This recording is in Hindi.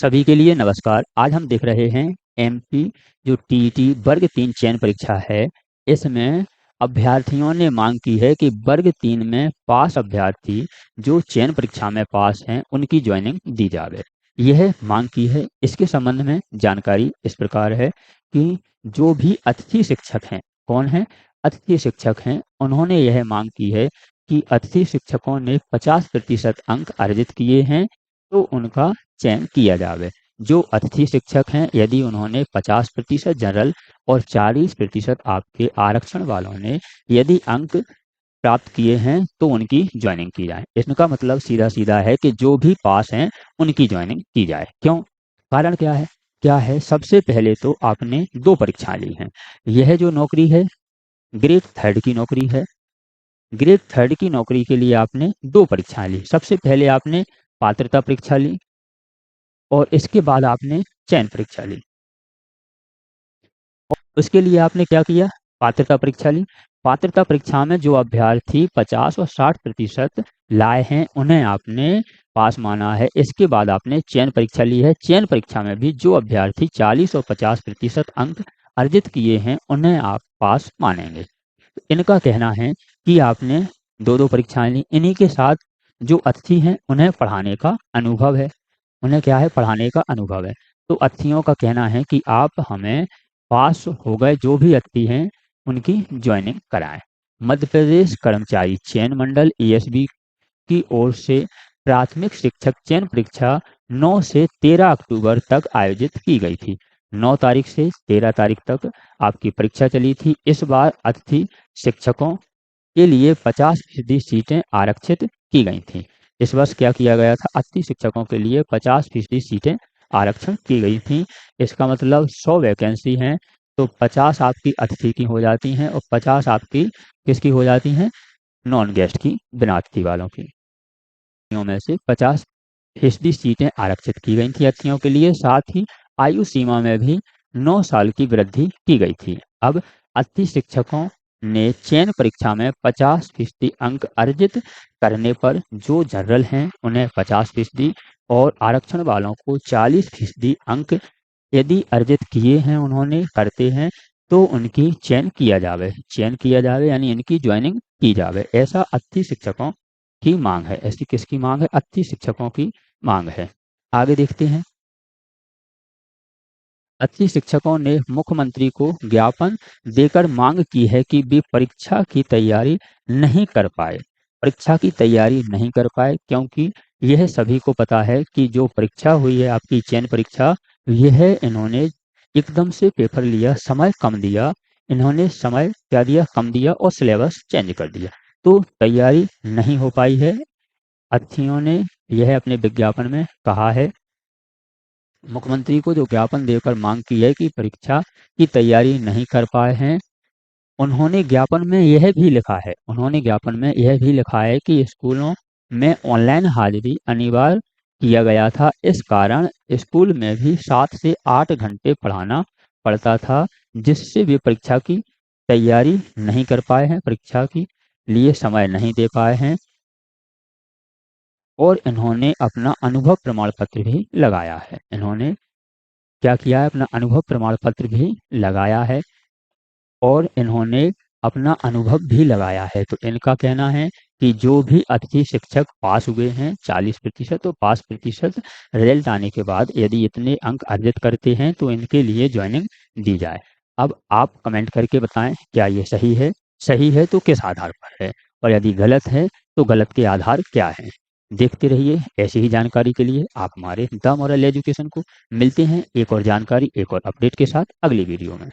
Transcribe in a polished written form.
सभी के लिए नमस्कार। आज हम देख रहे हैं एमपी जो टीईटी वर्ग 3 चयन परीक्षा है। इसमें अभ्यर्थियों ने मांग की है कि वर्ग 3 में पास अभ्यर्थी जो चयन परीक्षा में पास हैं उनकी ज्वाइनिंग दी जावे। यह मांग की है। इसके संबंध में जानकारी इस प्रकार है कि जो भी अतिथि शिक्षक हैं, कौन है? अतिथि शिक्षक हैं। उन्होंने यह मांग की है कि अतिथि शिक्षकों ने 50% अंक अर्जित किए हैं तो उनका चयन किया जावे। जो अतिथि शिक्षक हैं, यदि उन्होंने 50% जनरल और 40% आपके आरक्षण वालों ने यदि अंक प्राप्त किए हैं तो उनकी ज्वाइनिंग की जाए। इसका मतलब सीधा सीधा है कि जो भी पास हैं उनकी ज्वाइनिंग की जाए। क्यों? कारण क्या है? सबसे पहले तो आपने 2 परीक्षाएं ली हैं। यह जो नौकरी है ग्रेड 3 की नौकरी है। ग्रेड 3 की नौकरी के लिए आपने 2 परीक्षाएं ली। सबसे पहले आपने पात्रता परीक्षा ली और इसके बाद आपने चयन परीक्षा ली। और उसके लिए आपने क्या किया? पात्रता परीक्षा ली। पात्रता परीक्षा में जो अभ्यर्थी 50 और 60% लाए हैं उन्हें आपने पास माना है। इसके बाद आपने चयन परीक्षा ली है। चयन परीक्षा में भी जो अभ्यर्थी 40 और 50% अंक अर्जित किए हैं उन्हें आप पास मानेंगे। इनका कहना है कि आपने 2-2 परीक्षाएं ली। इन्हीं के साथ जो अतिथि हैं उन्हें पढ़ाने का अनुभव है। उन्हें क्या है? पढ़ाने का अनुभव है। तो अतिथियों का कहना है कि आप हमें पास हो गए जो भी अतिथि हैं उनकी ज्वाइनिंग कराएं। मध्य प्रदेश कर्मचारी चयन मंडल ईएसबी की ओर से प्राथमिक शिक्षक चयन परीक्षा 9 से 13 अक्टूबर तक आयोजित की गई थी। 9 तारीख से 13 तारीख तक आपकी परीक्षा चली थी। इस बार अतिथि शिक्षकों के लिए 50% सीटें आरक्षित की गई थीं। इस वर्ष क्या किया गया था? अतिथि शिक्षकों के लिए 50% सीटें आरक्षण की गई थीं। इसका मतलब 100 वैकेंसी हैं तो 50 आपकी अतिथि की हो जाती हैं और 50 आपकी किसकी हो जाती हैं? नॉन गेस्ट की, बिना अतिथि वालों की। में से 50% सीटें आरक्षित की गई थी अतिथियों के लिए। साथ ही आयु सीमा में भी 9 साल की वृद्धि की गई थी। अब अतिथि शिक्षकों ने चयन परीक्षा में 50% अंक अर्जित करने पर जो जनरल हैं उन्हें 50% और आरक्षण वालों को 40% अंक यदि अर्जित किए हैं उन्होंने करते हैं तो उनकी चयन किया जावे यानी इनकी ज्वाइनिंग की जावे। ऐसा अतिथि शिक्षकों की मांग है। ऐसी किसकी मांग है? अतिथि शिक्षकों की मांग है। आगे देखते हैं। अतिथि शिक्षकों ने मुख्यमंत्री को ज्ञापन देकर मांग की है कि वे परीक्षा की तैयारी नहीं कर पाए। परीक्षा की तैयारी नहीं कर पाए क्योंकि यह सभी को पता है कि जो परीक्षा हुई है आपकी चयन परीक्षा, यह इन्होंने एकदम से पेपर लिया, समय कम दिया। इन्होंने समय क्या दिया? कम दिया और सिलेबस चेंज कर दिया। तो तैयारी नहीं हो पाई है। अतिथियों ने यह अपने विज्ञापन में कहा है। मुख्यमंत्री को जो ज्ञापन देकर मांग की है कि परीक्षा की तैयारी नहीं कर पाए हैं। उन्होंने ज्ञापन में यह भी लिखा है कि स्कूलों में ऑनलाइन हाजिरी अनिवार्य किया गया था। इस कारण स्कूल में भी 7 से 8 घंटे पढ़ाना पड़ता था, जिससे वे परीक्षा की तैयारी नहीं कर पाए हैं, परीक्षा के लिए समय नहीं दे पाए हैं। और इन्होंने अपना अनुभव प्रमाण पत्र भी लगाया है। इन्होंने क्या किया है? अपना अनुभव प्रमाण पत्र भी लगाया है और इन्होंने अपना अनुभव भी लगाया है। तो इनका कहना है कि जो भी अतिथि शिक्षक पास हुए हैं 40%, तो पास प्रतिशत रिजल्ट आने के बाद यदि इतने अंक अर्जित करते हैं तो इनके लिए ज्वाइनिंग दी जाए। अब आप कमेंट करके बताएं क्या ये सही है? सही है तो किस आधार पर है, और यदि गलत है तो गलत के आधार क्या हैं? देखते रहिए। ऐसी ही जानकारी के लिए आप हमारे द मॉरल एजुकेशन को मिलते हैं एक और जानकारी, एक और अपडेट के साथ अगली वीडियो में।